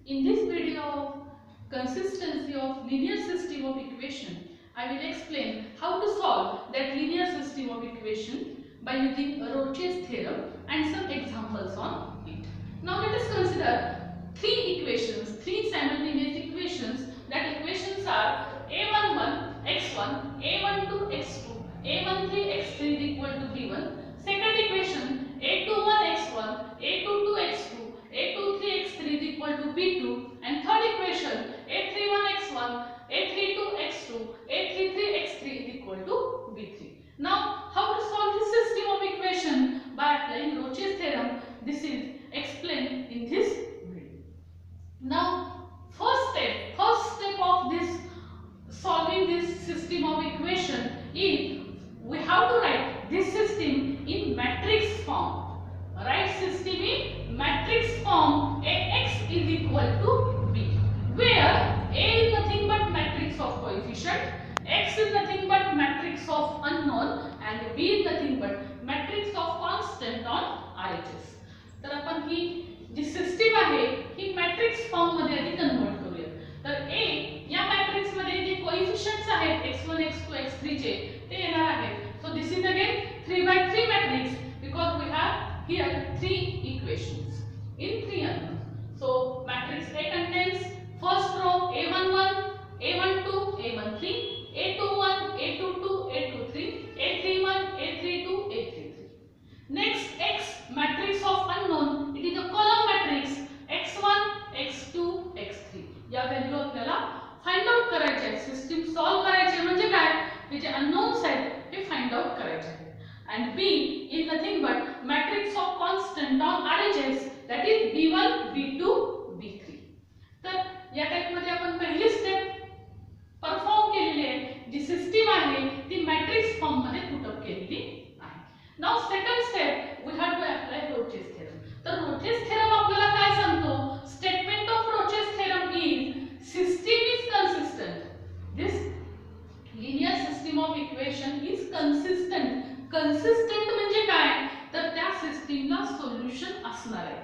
In this video of consistency of linear system of equation, I will explain how to solve that linear system of equation by using Roche's theorem and some examples on it. Now let us consider three equations, three simultaneous equations. That equations are a11 x1, a12 x2, a13 x3 is equal to b1. Second equation a21 x1, a22 x2, a23 x3 is equal to b2, and third equation a31 x1, a32 x2, a33 x3 is equal to b3. Now how to solve this system of equation? By applying Roche's theorem. This is explained in this video. Now first step of this solving this system of equation is we have to write this system in matrix form. Write system in matrix form. Ax is equal to b, where A is nothing but matrix of coefficient, x is nothing but matrix of unknown, and b is nothing but matrix of constant on RHS. तर आपण ही जी system आहे ही matrix form मध्ये आधी convert करूया. तर A या matrix मध्ये जे coefficients आहेत x1 x2 x3 चे ते येणार आहेत. So this is again 3/3 matrix because we have here three equations in three unknowns. So matrix A contains first row a11, a12, a13, a21, a22, a23, a31, a32, a33. Next X matrix of unknown, it is a column matrix x1, x2, x3. या value आपल्याला find out करायचे आहे. System solve करायचे म्हणजे काय, हे जे unknowns आहेत हे find out करायचे आहेत. And B is nothing but matrix of constant on RHS, that is B1, B2, B3. तर या टाइप मध्ये आपण पहिली स्टेप परफॉर्म केलेली आहे. जी सिस्टीम आहे ती मॅट्रिक्स फॉर्म मध्ये पुट अप केलेली आहे. Now second step we have to apply Rouche's theorem. तर रोचेस थेरम आपल्याला काय सांगतो, statement of Rouche's theorem is system is consistent. This linear system of equation is consistent. Consistent म्हणजे काय, तर त्या सिस्टीमला सोल्युशन असणार आहे.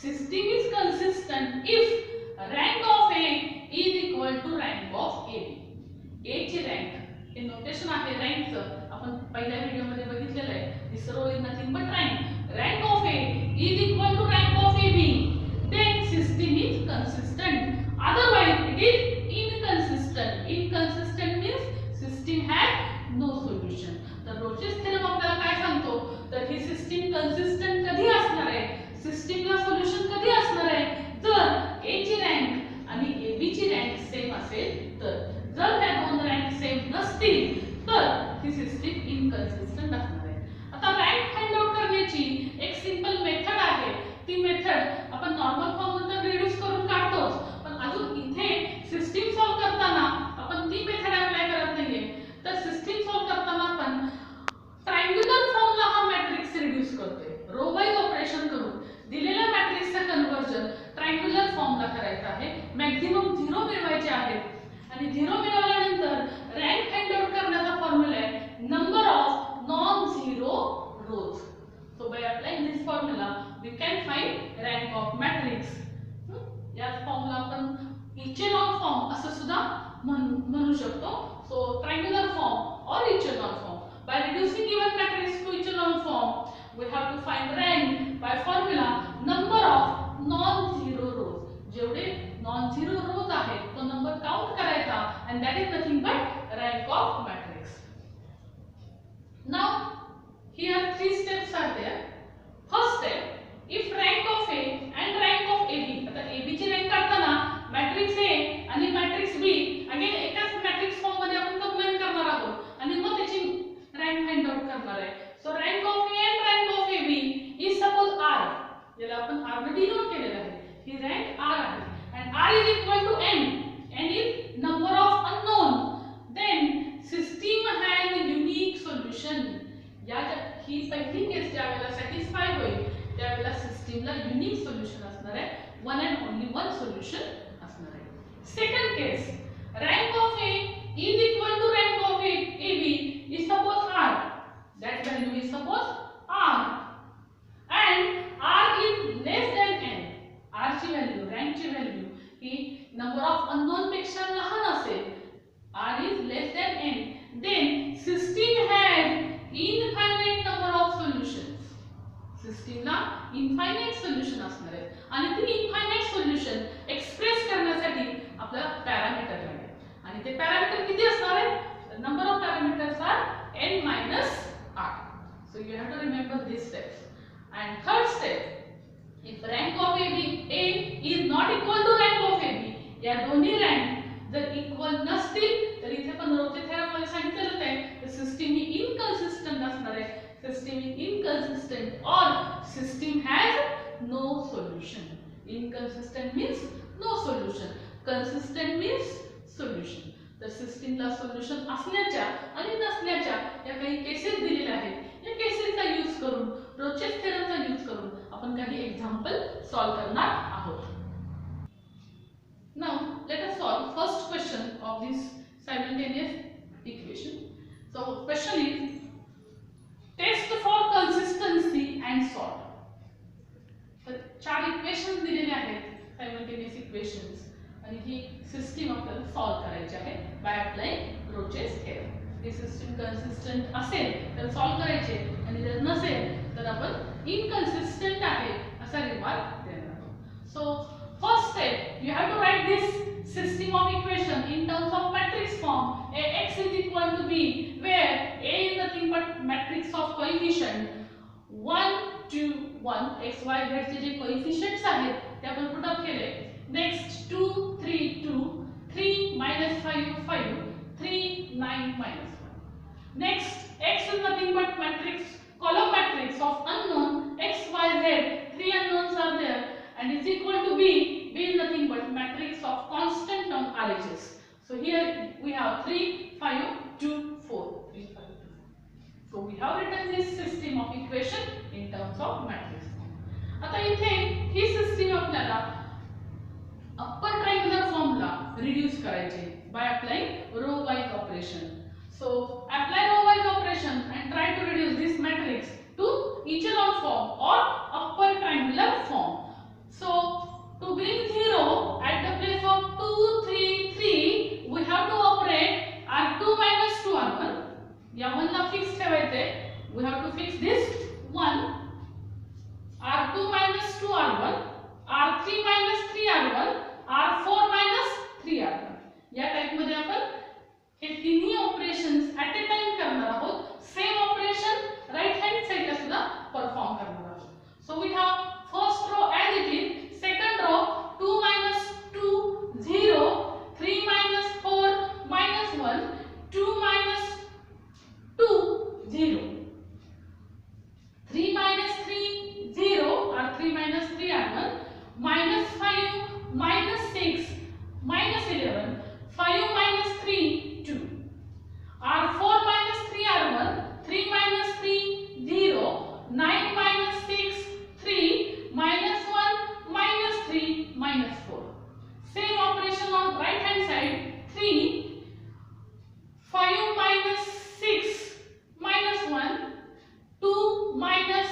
System is consistent if rank of A is equal to rank of AB. A ची rank, हे notation आहे रँकचं, आपण पहिल्या व्हिडिओ मध्ये बघितलेलं आहे. This row is nothing but rank. Rank of A is equal to rank of AB. Then system is consistent. Otherwise it is inconsistent. Inconsistent means system has no solution. तर Rouche's theorem आपल्याला काय सांगतो, तर ही system consistent कधी असणार आहे, सिस्टीमला solution कधी असणार आहे, जर A ची रँक आणि AB ची रँक सेम असेल तर. जर त्या दोन रँक सेम नसतील तर ही सिस्टीम इनकन्सिस्टंट असणार आहे. आता रँक फाइंड आउट करण्याची एक सिंपल मेथड आहे. ती मेथड आपण नॉर्मल फॉर्म नंतर रिड्यूस करून काढतोच, पण अजून इथे सिस्टीम सॉल्व करताना आपण ती मेथड अप्लाय करत नाहीये. तर सिस्टीम सॉल्व करताना आपण ट्रायंग्युलर फॉर्मला हा मॅट्रिक्स रिड्यूस करतोय. रो वाइज ऑपरेशन करून दिलेल्या मॅट्रिक्सचं कन्वर्जन ट्रायंग्युलर फॉर्मला करायचं आहे. मॅक्झिमम 0 मिळवायचे आहेत आणि 0 मिळवल्यानंतर रँक फाइंड आउट करण्याचा फॉर्म्युला आहे number of non zero rows. So by applying this formula we can find rank of matrix. या फॉर्मला आपण इचेलॉन फॉर्म असं सुद्धा म्हणू शकतो. So triangular form or echelon form. By reducing given matrix to echelon form, we have to find rank by formula number of non-zero rows. जेवढे non-zero rows आहेत तो नंबर काउंट करायचा and that is nothing but rank of matrix. Now here three steps are there. First step, if rank of A and rank of AB, आता AB ची rank काढताना matrix A आणि matrix B again एकाच matrix form मध्ये आपण combine करणार आहोत आणि मग त्याची रँक फाइंड आउट करणार आहे. So rank of A and rank of AB is suppose R. याला आपण R ने डिनोट केलेलं आहे. ही रँक R आहे and R is equal to n. n is number of unknown. Then system has a unique solution. या ही पहिली case ज्यावेळेला सॅटिस्फाय होईल त्यावेळेला सिस्टीमला युनिक सोल्युशन असणार आहे. One and only one solution असणार आहे. Second case, rank of A is equal to rank of AB is suppose R. That value is suppose R and R is less than n. R ची value, rank ची value की number of unknown पेक्षा लहान असेल, r is less than n, then system has infinite number of solutions. सिस्टीमला infinite solution असणार आहे आणि ती इनफायनाइट सोल्युशन एक्सप्रेस करण्यासाठी आपल्याला पॅरामीटर लागेल आणि ते पॅरामीटर किती असणार आहे? Number of parameters are n minus r. So you have to remember these steps. And third step, if rank of a is not equal to rank of ab, या दोन्ही रँक जर equal नसतील तर इथे पण रोचे थेरम मध्ये सांगितलेलं आहे सिस्टीम ही इनकन्सिस्टंट असणार आहे. सिस्टीम इज इनकन्सिस्टंट और system has no solution. Inconsistent means no solution, consistent means solution. तर सिस्टीमला सॉल्यूशन असण्याच्या आणि नसण्याच्या या काही केसेस दिलेल्या आहेत. या केसेसचा यूज करून रोचेस थेरमचा यूज करून आपण काही एक्झाम्पल सॉल्व करणार आहोत. Now let us solve first question of this simultaneous equation. So question is test for consistency and solve. तर चार इक्वेशन्स दिलेले आहेत सायमल्टेनियस इक्वेशन्स आणि ही सिस्टीम आपल्याला सॉल्व करायची आहे बाय अप्लाइंग रोचेस थेरम. ही सिस्टीम कन्सिस्टंट असेल तर सॉल्व करायचे आणि जर नसेल तर आपण इनकन्सिस्टंट आहे असा रिमार्क देणार आहोत. सो first step, you have to write this system of equation in terms of matrix form. Ax is equal to b, where a is nothing but matrix of coefficient 1 2 1. x y z चे जे coefficients आहेत ते आपण put up केले. Next 2 3 2 3 minus 5 5 3 9 minus 1. Next x is nothing but matrix column matrix of unknown x y z. Three unknowns are there. And is equal to b. B is nothing but matrix of constant term RHS. So here we have 3 5 2 4 3 5 2 4. So we have written this system of equation in terms of matrix form. आता इथे ही system आपल्याला upper triangular फॉर्मला reduce करायची by applying row wise operation. So apply row wise operation and try to reduce this matrix to echelon form or upper triangular form. So to bring 0 at the place of 2 3 3, we have to operate r2 minus 2 r1. या 1 ला fix ठेवायचे. We have to fix this 1, r2 minus 2 r1, r3 minus 3 r1, r4 minus 3 r1. या type मध्ये आपण हे तिन्ही operations at a time करणार आहोत. Same operation right hand साइडला सुद्धा परफॉर्म करणार आहोत. So we have first row as it is, second row 2 minus 2 0, 3 minus 4 minus 1, 2 minus 2 0, 3 minus 3 0 or 3 minus 3 r1, minus 5 minus 6 minus 11, 5 minus 3 2, r4 minus 3 r1, 3 minus 3 0, 9 minus 6 3 minus 1 minus 3 minus 4. Same operation on right hand side. 3 5 minus 6 minus 1, 2 minus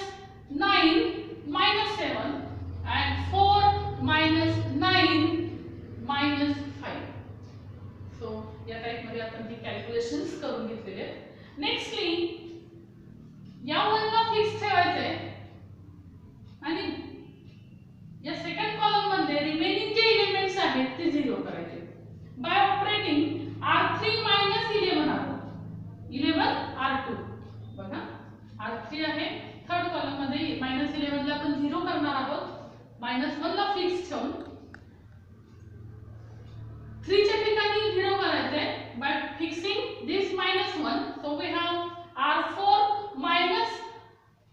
9 minus 7 and 4 minus 9 minus 5. So या type मध्ये आपण ती calculations करून घेतलेले आहेत. Nextly या 1 ला fix ठेवायचे आणि या सेकंड कॉलम मध्ये रिमेनिंग जे एलिमेंट्स आहेत ते 0 करायचे bye operating r3 11 r1, 11 r2. बघा r3 आहे थर्ड कॉलम मध्ये -11 ला आपण 0 करणार आहोत. -1 ला फिक्स ठेवून 3 च्या ठिकाणी 0 करायचे by fixing this -1. So we have r4 minus,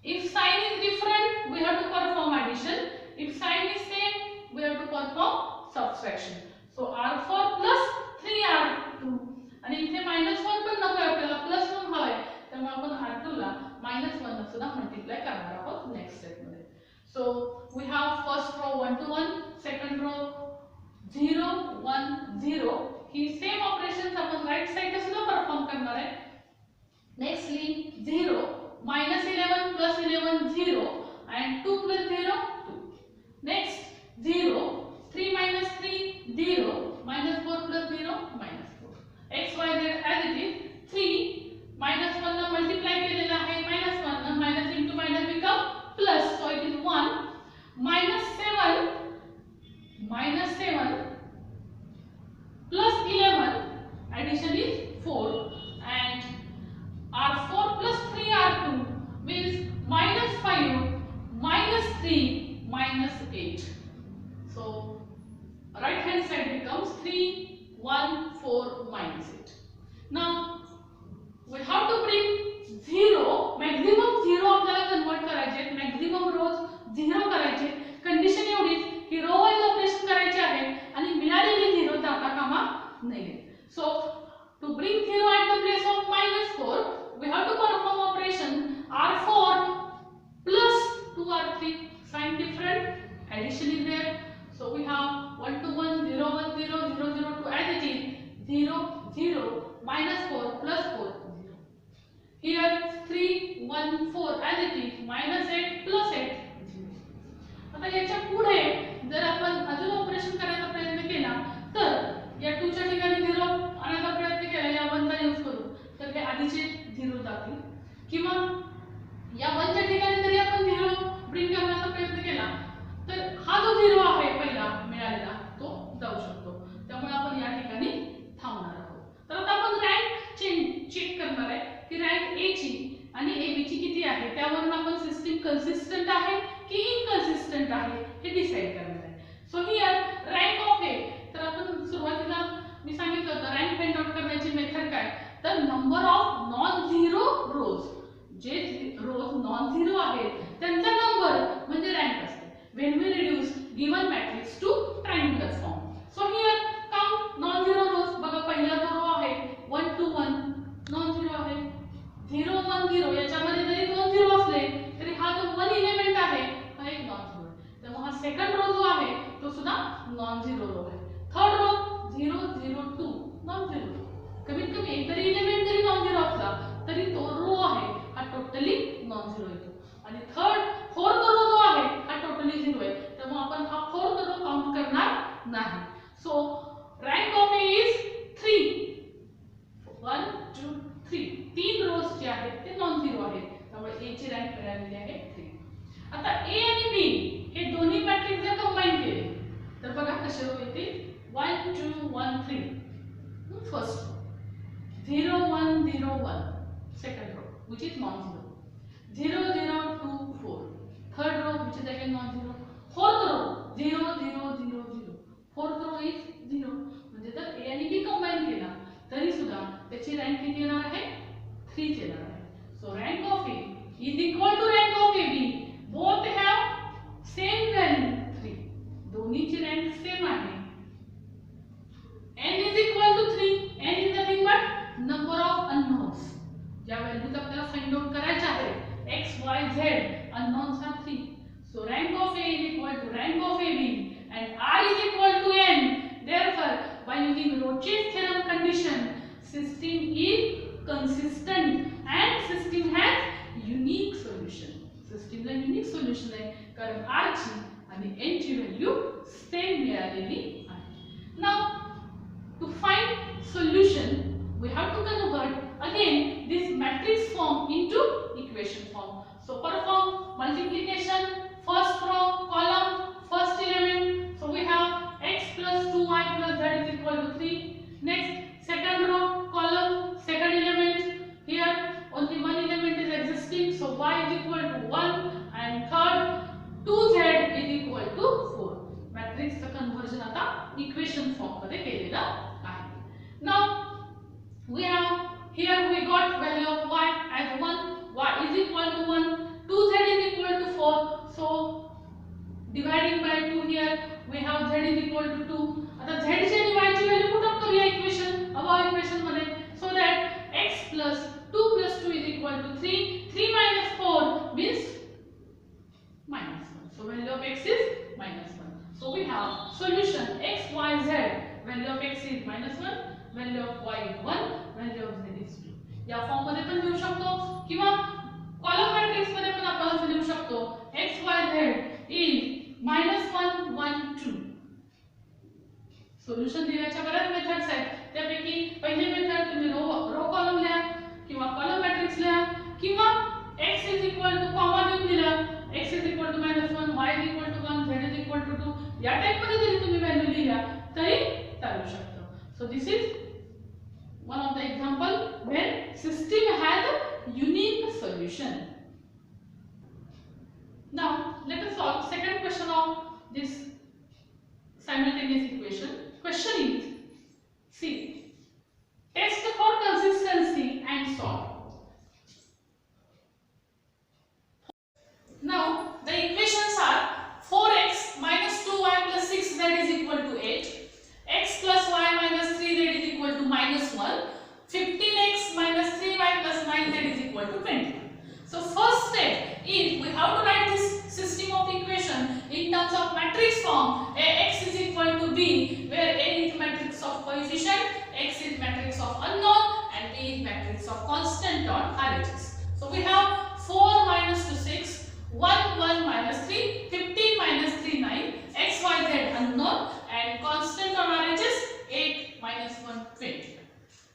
if sign is different we have to perform addition, if sign is same we have to perform subtraction. So r4 plus 3r2 आणि इथे -1 पण नको आपल्याला +1 हवाय त्यामुळे आपण r2 ला -1 ने सुद्धा मल्टिप्लाय करणार आहोत नेक्स्ट स्टेप मध्ये. So we have first row 1 to 1, second row 0 1 0. ही सेम ऑपरेशन्स आपण राइट साइड ला सुद्धा परफॉर्म करणार आहे. Nextly 0 -11 plus 11 0 and 2 plus 0 2. Next 0 3 minus 3 3, 1, 4 minus 8. Now we have to bring 0, maximum 0 आपल्याला कन्वर्ट करायचे, मॅक्झिमम रोज 0 करायचे. कंडिशन एवढीच की रो वाईज ऑपरेशन करायचे आहे आणि मिळालेली 0 जाता कामा नये. सो to bring 0 at the place of -4 we have to perform operation R4 plus 2R3. Sign different, addition is there. So we have 1 to 1, 0 1 0 0 0 2 as it is 0 0 -4 plus 4 0. Here 3 1 4 as it is -8 plus 8 0. आता याच्या पुढे जर आपण अजून operation करायचा प्रयत्न केला तर या 2 च्या ठिकाणी 0 आणण्याचा प्रयत्न केला, या 1 चा यूज करू तर हे आधीचे 0 जातील, किंवा या 1 च्या ठिकाणी जरी आपण 0 ब्रिंग करण्याचा प्रयत्न केला तर हा जो 0 आहे पहिला मिळालेला तो जाऊ शकतो. त्यामुळे आपण या ठिकाणी थांबणार आहोत. तर आता आपण रँक चेक करणार आहे की रँक ए ची आणि ए बी ची किती आहे, त्यावरून आपण सिस्टीम कन्सिस्टंट आहे की इनकन्सिस्टंट आहे हे डिसाइड करणार आहे. So here rank of A, तर आपण सुरुवातीला मी सांगितलं होतं रँक फाइंड आउट करण्याची मेथड काय, तर number of non zero rows, जे रोज नॉन झिरो आहेत त्यांचा नंबर म्हणजे रँक असते. when we reduce given matrix to triangular form. So here count non zero rows. बघा पहिला जो रो आहे 1 to 1 नॉन झिरो आहे, 0 1 0 याच्यामध्ये जरी दोन झिरो असले तरी हा जो 1 एलिमेंट आहे हा एक नॉन झिरो आहे. त्यामुळे हा सेकंड रो जो आहे तो सुद्धा नॉन झिरो रो आहे. Third row 0 0 2 non zero. कमीत कमी एक जरी एलिमेंट जरी नॉन झिरो असला तरी तो रो आहे हा टोटली नॉन झिरो येतो. आणि फोर्थ रो जो आहे हा टोटली झिरो आहे, त्यामुळे आपण हा फोर्थ रो काउंट करणार नाही. सो रँक ऑफ ए इज 3. 1 2 3 तीन रोज जे आहेत ते नॉन झिरो आहेत, त्यामुळे ए ची रँक मिळालेली आहे 3. आता ए आणि बी हे दोन्ही मॅट्रिक्स जर कंबाईन केले तर बघा कसे रो येतील. 1 2 1 3 first row, 0 1 0 1 second row which is non-zero, 0 0 2 4 third row which is again non-zero, fourth row 0 0 0 0 fourth row is 0. म्हणजे जर A आणि B कंबाईन केला तरी सुद्धा त्याची रँक किती येणार आहे, 3 येणार आहे. So rank of A is equal to rank of AB, both have same value 3. दोन्हीची रँक सेम आहे. n is equal to 3. n is nothing but number of unknowns. ज्या व्हॅल्यूज आपल्याला फाइंड आउट करायच्या आहेत x y z unknowns are 3. So rank of a is equal to rank of ab and r is equal to n. Therefore by using Roche's theorem condition system is consistent and system has unique solution. सिस्टमला unique solution आहे कारण r ची आणि n ची value same मिळालेली आहे. Now to find solution we have to convert again this matrix form into equation form. So perform multiplication, first row column first element, so we have x plus 2y plus z is equal to 3. Next second row column second element, here only one element is existing, so y is equal to 1 and third 2z is equal to 4. matrix चा conversion आता equation form मध्ये केलेला आहे. Now we have here we got value of y as 1, y is equal to 1, 2z is equal to 4. So dividing by 2 here we have z is equal to 2. आता z ची आणि y ची value put up करूया equation above equation मध्ये, so that x plus 2 plus 2 is equal to 3. 3 minus 4 means minus 1. So value of x is minus 1. So we have solution x y z. Value of x is minus 1, value of y is 1, value of z is 2. या form मध्ये पण लिहू शकतो किंवा column matrix मध्ये पण आपण असं लिहू शकतो x y z is -1 1 2. Solution लिहायच्या बऱ्याच मेथड्स आहेत, त्यापैकी पहिली मेथड तुम्ही रो कॉलम लिहा किंवा कॉलम मॅट्रिक्स लिहा किंवा x is equal to comma देऊन दिला x is equal to -1 y is equal to 1 z is equal to 2 या टाइप मध्ये जरी तुम्ही व्हॅल्यू लिहिला तरी चालू शकतो. So this is one of the example where system has a unique solution. Now let us solve second question of this simultaneous equation. Question is See, test for consistency and solve. Now the equations are 4x minus 2y plus 6z is equal to 8, x plus y minus 3z is equal to minus 1, 15x minus 3y plus 9z is equal to 20. So first step is we have to write this system of equation in terms of matrix form. Ax is equal to b, where A is matrix of coefficient, x is matrix of unknown, and b is matrix of constant on RHS. So we have 4 minus 2 6, 1 1 minus 3, 15 minus 3 9, x y z unknown, and constant on RHS 8 minus 1 20.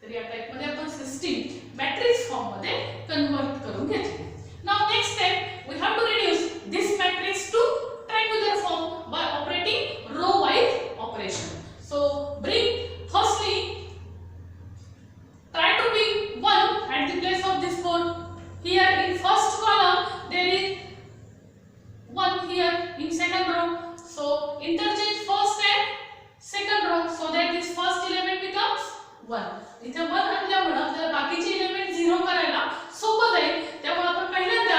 तर या type मध्ये आपण system matrix form मध्ये convert करून घेतली. Now next step we have to reduce this matrix to triangular form by operating row wise operation. So bring firstly try to bring 1 at the place of this 4. Here in first column there is 1 here in second row. So interchange first and second row so that this first element becomes 1. इथे 1 आणल्यामुळे आपल्याला बाकीचे element 0 करायला सोपं जाईल. त्यामुळे आपण पहिल्यांदा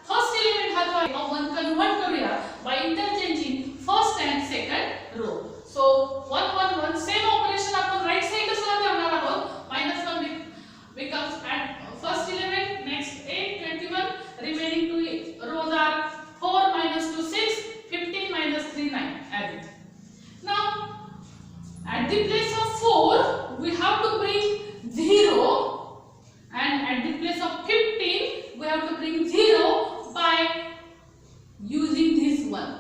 first element हा जो आहे 1 कन्वर्ट करूया by interchanging first and second row. So 1 1 1 same operation आपण राइट साइड ला करणार आहोत. -1 becomes at first element, next 8 21, remaining two rows are 4 minus 2 6, 15 minus 3 9 as it. Now at the place of 4 we have to bring 0, and at the place of 15 we have to bring 0 by using this 1.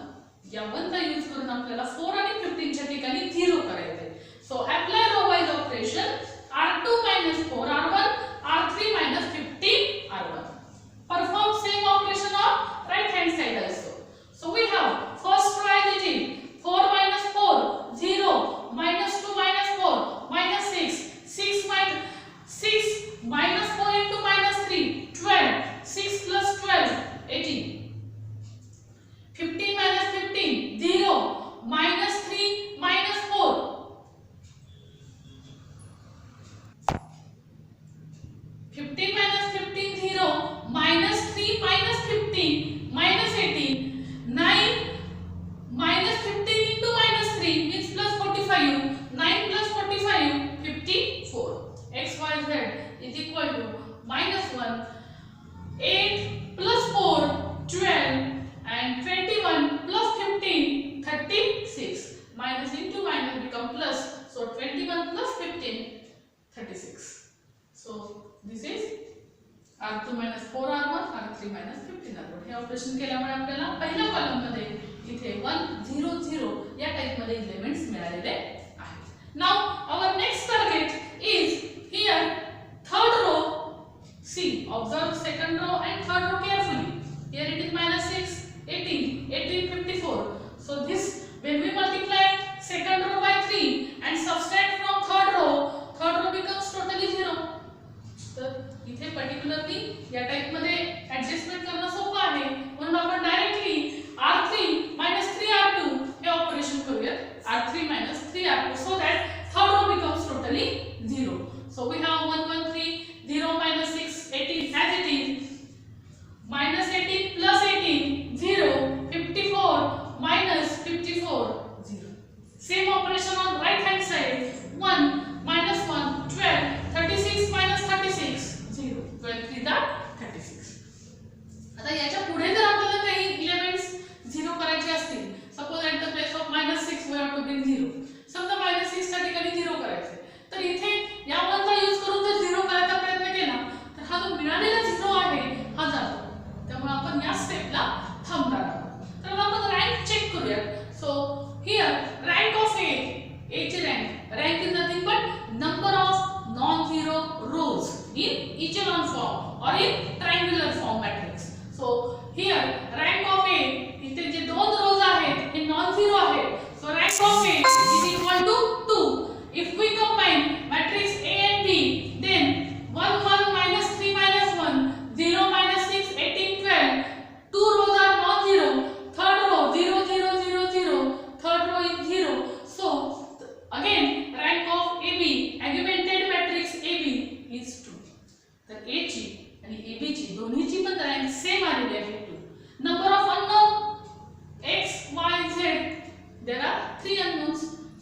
या 1 चा use करून आपल्याला 4 आणि 15 च्या ठिकाणी 0 करायचे. So apply row wise operation r2 minus 4 r1, r3 minus 15 r1. Perform same operation on right hand side also. So we have first triangle 4 minus 4 0, minus 2 minus 4 minus 6, 6 minus 4 into minus 3 12, 6 plus 12 18, 15 minus 15 0, minus 3 minus 4, 15 minus 15 0, minus 3 minus 15 minus 18, 9 minus 15 into minus 3 means plus 45, 9 plus 45 54. X y z is equal to -1, 8 plus 4 12, and 21 plus 15 36. Minus into minus become plus, so 21 plus 15 36. So this is r2 minus 4 r1, r3 minus 15 r1. Hey operation केल्यामुळे आपल्याला पहिल्या column मध्ये इथे 1 0 0 या type मध्ये elements मिळालेले आहेत. Now our next target is here third row. See observe second row and third row carefully. Here it is -6 18 18 54. So this when we multiply second row by 3 and subtract from third row becomes totally 0. तर इथे particularly या type मध्ये adjustment करणं सोपं आहे, म्हणून आपण directly r3 3r2 हे operation करूयात. r3 3r2 so that third row becomes totally 0. So we have 1 1 3 0 minus 6 18 as it is, minus 18 plus 18 0, 54 minus 54 0. Same operation on right hand side. 1 minus 1 12, 36 minus 36 0, 12 3 36. आता याच्या पुढे जर आपल्याला काही एलिमेंट्स 0 करायचे असतील, suppose at the place of -6 we have to bring 0. समजा -6 च्या ठिकाणी 0 करायचे, तर इथे या 1 चा यूज करून जर 0 करायचा प्रयत्न केला तर हा जो मिळालेला 0 आहे हा जातो. त्यामुळे आपण या स्टेपला थांबणार आहोत. तर आपण रँक चेक करूया. So here rank of A ची rank is nothing but number of non zero rows in echelon form or in triangular form matrix. So here rank of A, इथे जे दोन rows आहेत हे नॉन झिरो आहेत. So rank of A is equal to 2. If we combine matrix A and B, then 1 1 minus 3 minus 1 0 minus 6 18 12. Two rows are non-zero. Third row 0 0 0 0. Third row is 0. So again rank of AB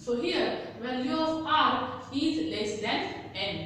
So here value of r is less than n.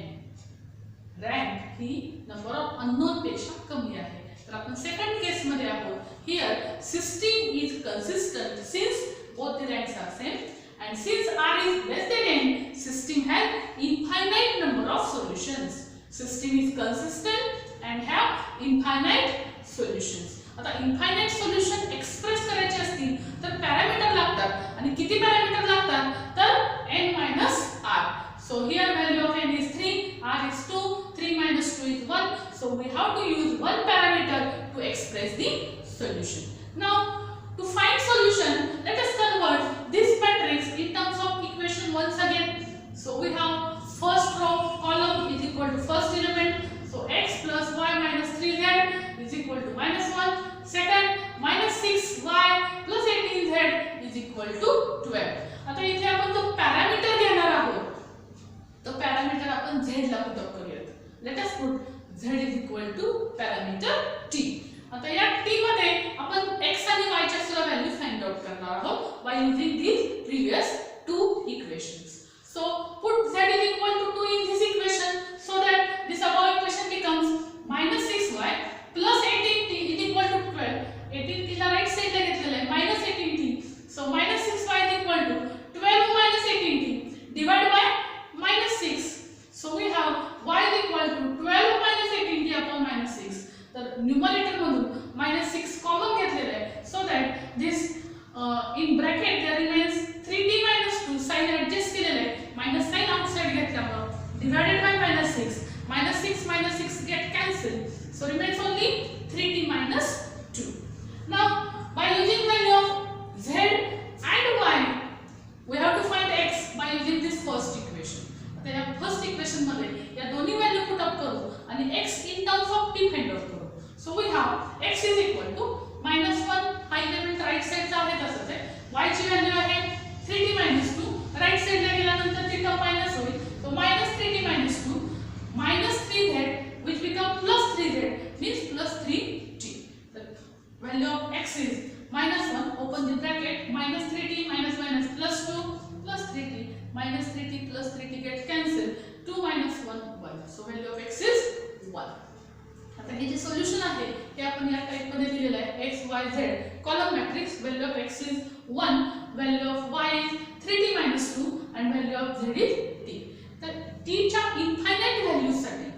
Rank ही number of unknown पेक्षा कमी आहे. तर आपण second case मध्ये आहोत. Here system is consistent since both the ranks are same, and since r is less than n, system has infinite number of solutions. System is consistent and have infinite solutions. आता infinite solution express करायचे असतील तर parameter लागतात आणि किती parameter लागतात तर n minus r. So here value of n is 3, r is 2, 3 minus 2 is 1. So we have to use one parameter to express the solution. Now to find solution, let us convert this matrix in terms of equation once again. So we have first row column is equal to first element. So x plus y minus 3z is equal to minus 1. Second, minus 6y plus 18z is equal to 12. आता इथे आपण जो parameter घेणार आहोत तो parameter आपण z ला put up करूयात. Let us put z is equal to parameter t. आता या t मध्ये आपण x आणि y च्या सुद्धा व्हॅल्यू फाइंड आउट करणार आहोत by using these previous two equations. So put z is equal to 2 in this equation so that this above equation becomes minus 6y plus 18t is equal to 12. 18t ला right side ला घेतलेला आहे minus 18t. So minus 6y is equal to 12 minus 18t divided by minus 6. So we have y is equal to 12 minus 18t upon minus 6. तर numerator मधून minus 6 common घेतलेला आहे so that this in bracket there remains 3t minus 2 sign adjust केलेला आहे minus sign outside घेतल्यामुळे divided by minus 6. minus 6 get cancelled, so remains only 3t minus 2. Now by using value of z and y we have to find x by using this first equation. आता या first equation मध्ये या दोन्ही value put up करू आणि x in terms of t find out करू. So we have x is equal to minus 1 हा element right साइडचा आहे तसंच आहे. y ची व्हॅल्यू आहे 3t minus 2. राइट साइडला गेल्यानंतर ती टर्म मायनस होईल. So minus 3t minus 2 minus 3z which become plus 3z means plus 3t. The value of x is minus 1 open the bracket minus 3t minus minus plus 2 plus 3t minus 3t plus 3t gets cancelled. 2 minus 1 1. So value of x is 1. आता हे जे solution आहे ते आपण या type मध्ये दिलेलं आहे x y z column matrix. Value of x is 1, value of y is 3t minus 2 and value of z is t. तर t च्या इनफायनाइट व्हॅल्यू साठी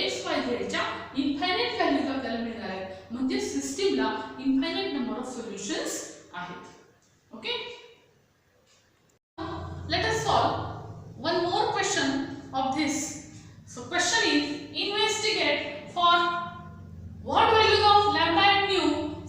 x y z च्या इनफायनाइट व्हॅल्यूज आपल्याला मिळणार आहेत म्हणजे सिस्टमला इनफायनाइट नंबर ऑफ सोल्युशन्स आहेत. Okay, let us solve one more question of this. So question is investigate for what values of lambda and mu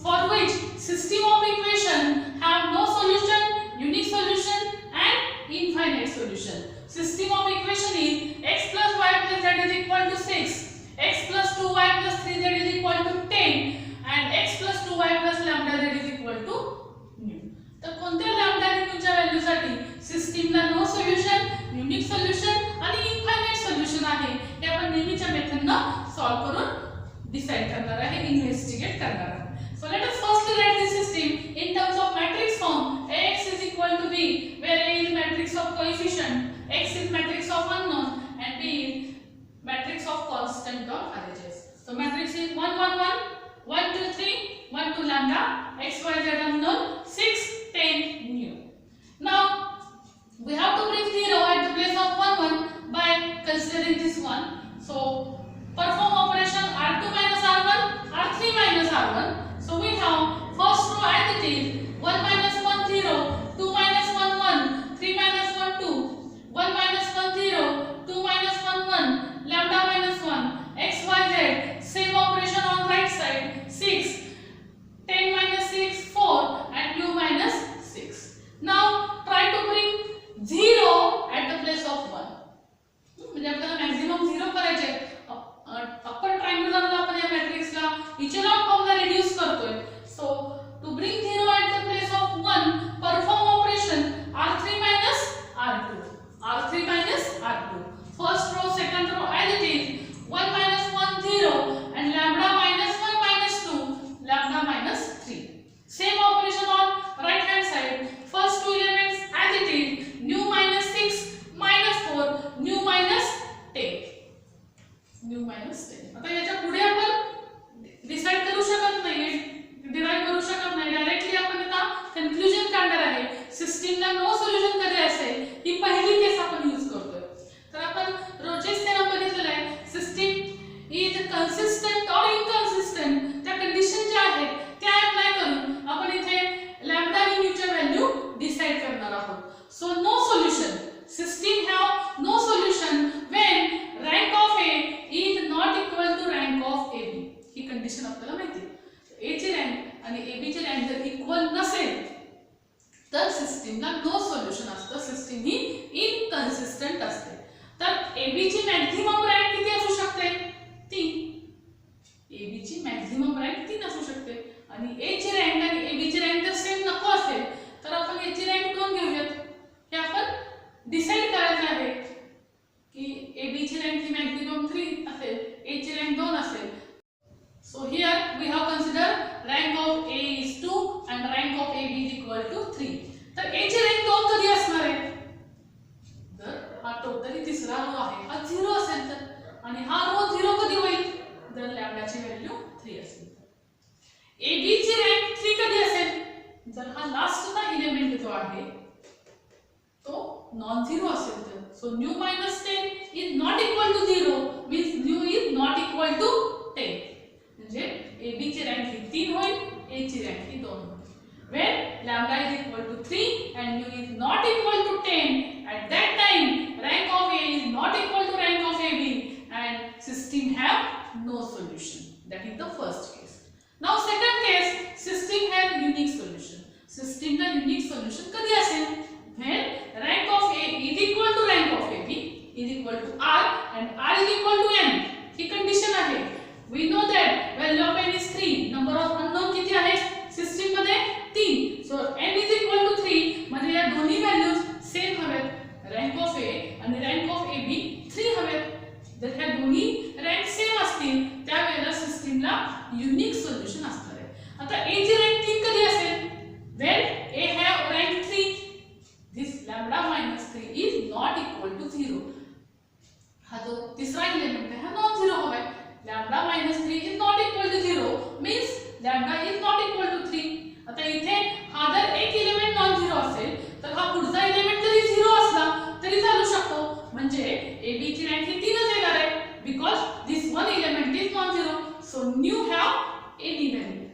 for which system of equation have no solution, unique solution and infinite solution. System of equation is x plus y plus z is equal to 6, x plus 2y plus 3z is equal to 10 and x plus 2y plus lambda z is equal to mu. तर कोणत्या lambda आणि म्यूच्या value साठी सिस्टमला no solution, unique solution आणि infinite solution आहे हे आपण नेहमीच्या मेथडनं solve करून डिसाइड करणार आहे, इन्व्हेस्टिगेट करणार आहे. So let us firstly right this system in terms of matrix form. Ax is equal to b where A is matrix of coefficient, x is matrix of unknown and b is matrix of constant or RHS. So matrix is 1 1 1 1 2 3 1 2 lambda x y z unknown 6 10 mu. Now we have to bring 0 at the place of 1 1 by considering this one. So perform operation r2 minus r1 r3 minus r1. So we have first row as it is 1 minus 1 0 2 minus 1 1 3 minus 1 2 1 minus 1 0 2 minus 1 1 lambda minus 1 x y z. Same operation on right side 6 10 minus 6 4 and mu minus 6. Now try to bring 0 at the place of 1. म्हणजे आपल्याला maximum 0 करायचे आहे. Upper ट्रायंग्युलरला आपण या मॅट्रिक्सला echelon फॉर्मला reduce करतोय. सो आहोत. So no solution. System have no solution when rank of A is not equal to rank of AB. He condition आपल्याला माहिती आहे. A ची रँक आणि AB ची रँक जर इक्वल नसेल तर सिस्टीमला नो सोल्युशन असतं. सिस्टीम ही इनकन्सिस्टंट असते. तर AB ची मॅक्झिमम रँक किती असू शकते? 3. AB ची मॅक्झिमम रँक 3 असू शकते आणि A ची रँक आणि AB ची रँक जर सेम नको असेल तर आपण A ची रँक 2 घेऊयात. हे आपण डिसाइड करायचं आहे की AB ची रँक ही मॅक्झिमम 3 असेल, A ची रँक 2 असेल. So here we have considered rank of A is 2 and rank of AB is equal to 3. तर A ची रँक 2 कधी असणार आहे? जर हा टोटली तिसरा रो आहे हा 0 असेल तर, आणि हा रो 0 कधी होईल? जर लॅम्डाची व्हॅल्यू 3 असेल. AB ची रँक 3 कधी असेल? जर हा लास्टचा एलिमेंट जो आहे तो नॉन झिरो असेल तर. So new minus 10 is not equal to 0 means new is not equal to 10. म्हणजे AB ची रँक ही 3 होईल, A ची रँक ही 2 होईल. When lambda is equal to 3 and nu is not equal to 10, at that time rank of A is not equal to rank of AB and system have no solution. That is the first case. Now second case, system have unique solution. System La unique solution कधी असेल? When rank of A is equal to rank of AB is equal to R and R is equal to N. He condition आहे. We know that value of N is 3. Number of unknown किती आहे? System मध्ये 3. So N is equal to 3 म्हणजे या दोन्ही values same हवेत. Rank of A आणि rank of AB 3 हवेत. जर ह्या दोन्ही रँक सेम असतील त्यावेळेला सिस्टीमला युनिक सोल्युशन असणार आहे. आता A ची रँक 3 कधी असेल? When A have rank 3, this lambda minus 3 is not equal to 0. हा जो तिसरा एलिमेंट आहे हा नॉन झिरो हवाय. lambda minus 3 is not equal to 0 means lambda is not equal to 3. आता इथे हा जर एक एलिमेंट नॉन झिरो असेल तर हा पुढचा एलिमेंट जरी 0 असला तरी चालू शकतो. म्हणजे AB ची रँक ही 3च येणार आहे because this one element is non zero. So nu have any value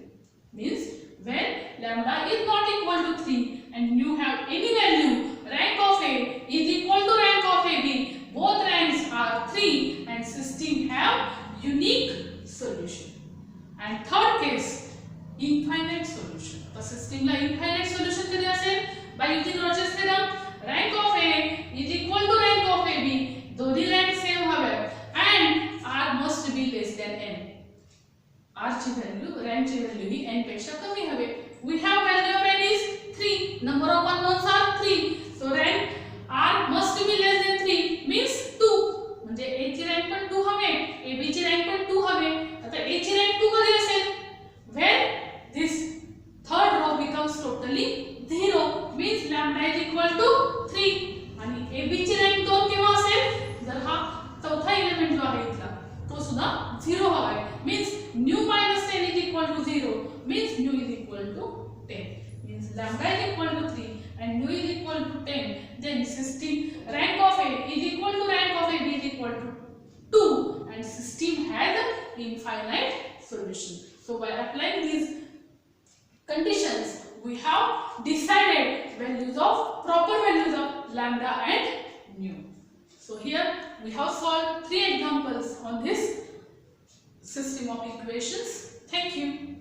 means when lambda is not equal to 3 and nu have any value, rank of A is equal to rank of AB. Both ranks are 3 and system have unique solution. And third case, infinite solution. The system La infinite solution कधी असेल? By using Roche's theorem, rank of A is equal to rank of AB. दोन्ही rank same हव्यात and R must be less than N. R ची value, rank ची value ही N पेक्षा कमी हवे. We have value of N is 3. Number of unknowns are 3. So rank R must be less than 3 means 2. म्हणजे A ची rank पण 2 हवे, AB ची रँक पण 2 हवे. आता A ची रँक 2 कधी असेल? When this third row becomes totally 0 means lambda is equal to 3. आणि AB ची रँक 2 केव्हा असेल? जर हा चौथा एलिमेंट जो आहे इथला तो सुद्धा 0 हवा आहे means nu minus 10 is equal to 0 means nu is equal to 10 means lambda is equal to 3 and nu is equal to 10. Then system rank of A is equal to rank of AB is equal to 2 and system has an infinite solution. So by applying these conditions we have decided proper values of lambda and nu. So here we have solved 3 examples on this system of equations. Thank you.